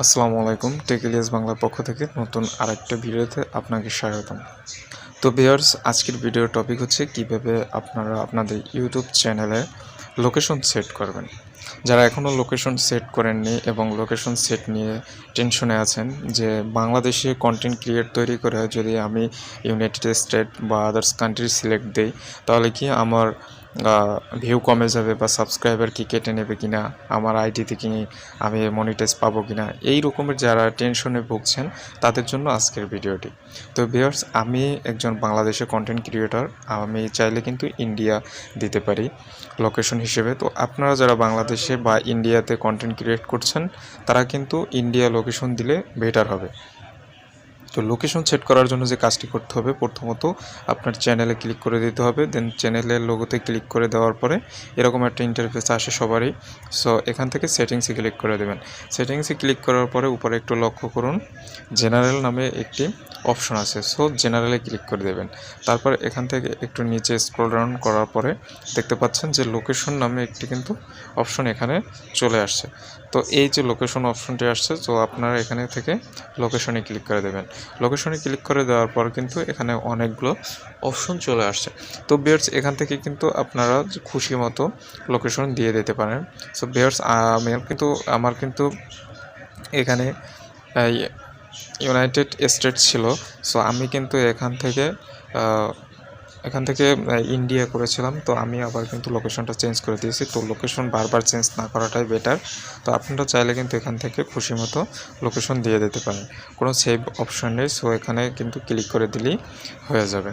আসসালামু আলাইকুম। টেক ইলিয়াস বাংলার পক্ষ থেকে নতুন আরেকটা ভিডিওতে আপনাকে স্বাগতম। তো ভিউয়ার্স, আজকের ভিডিওর টপিক হচ্ছে কিভাবে আপনারা আপনাদের ইউটিউব চ্যানেলে লোকেশন সেট করবেন। যারা এখনও লোকেশন সেট করেননি এবং লোকেশন সেট নিয়ে টেনশনে আছেন যে বাংলাদেশে কন্টেন্ট ক্রিয়েট তৈরি করে যদি আমি ইউনাইটেড স্টেট বা আদার্স কান্ট্রি সিলেক্ট দিই তাহলে কি আমার ভিউ কমে যাবে বা সাবস্ক্রাইবার কি কেটে নেবে কিনা, আমার আইডিতে কি আমি মনিটাইজ পাবো কিনা, এই রকমের যারা টেনশনে ভুগছেন তাদের জন্য আজকের ভিডিওটি। তো ভিউয়ার্স, আমি একজন বাংলাদেশের কন্টেন্ট ক্রিয়েটর, আমি চাইলে কিন্তু ইন্ডিয়া দিতে পারি লোকেশন হিসেবে। তো আপনারা যারা বাংলাদেশে বা ইন্ডিয়াতে কন্টেন্ট ক্রিয়েট করছেন তারা কিন্তু ইন্ডিয়া লোকেশন দিলে বেটার হবে। তো লোকেশন সেট করার জন্য যে কাজটি করতে হবে, প্রথমত আপনার চ্যানেলে ক্লিক করে দিতে হবে। দেন চ্যানেলের লোগোতে ক্লিক করে দেওয়ার পরে এরকম একটা ইন্টারফেস আসে সবারই। সো এখান থেকে সেটিংসে ক্লিক করে দেবেন। সেটিংসে ক্লিক করার পরে উপরে একটু লক্ষ্য করুন, জেনারেল নামে একটি অপশন আছে। সো জেনারেলে ক্লিক করে দেবেন। তারপর এখান থেকে একটু নিচে স্ক্রল ডাউন করার পরে দেখতে পাচ্ছেন যে লোকেশন নামে একটি কিন্তু অপশন এখানে চলে আসছে। তো এই যে লোকেশন অপশনটি আসছে, তো আপনারা এখানে থেকে লোকেশনে ক্লিক করে দেবেন। লোকেশনে ক্লিক করে দেওয়ার পর কিন্তু এখানে অনেকগুলো অপশন চলে আসছে। তো ভিউয়ার্স, এখান থেকে কিন্তু আপনারা খুশি মতো লোকেশন দিয়ে দিতে পারেন। সো ভিউয়ার্স, আমার কিন্তু এখানে ইউনাইটেড স্টেটস ছিল। সো আমি কিন্তু এখান থেকে ইন্ডিয়া করেছিলাম। তো আমি আবার কিন্তু লোকেশনটা চেঞ্জ করে দিয়েছি। তো লোকেশন বারবার চেঞ্জ না করাটাই বেটার। তো আপনারা চাইলে কিন্তু এখান থেকে খুশি মতো লোকেশন দিয়ে দিতে পারেন, কোনো সেভ অপশন নেই। সো এখানে কিন্তু ক্লিক করে দিলেই হয়ে যাবে।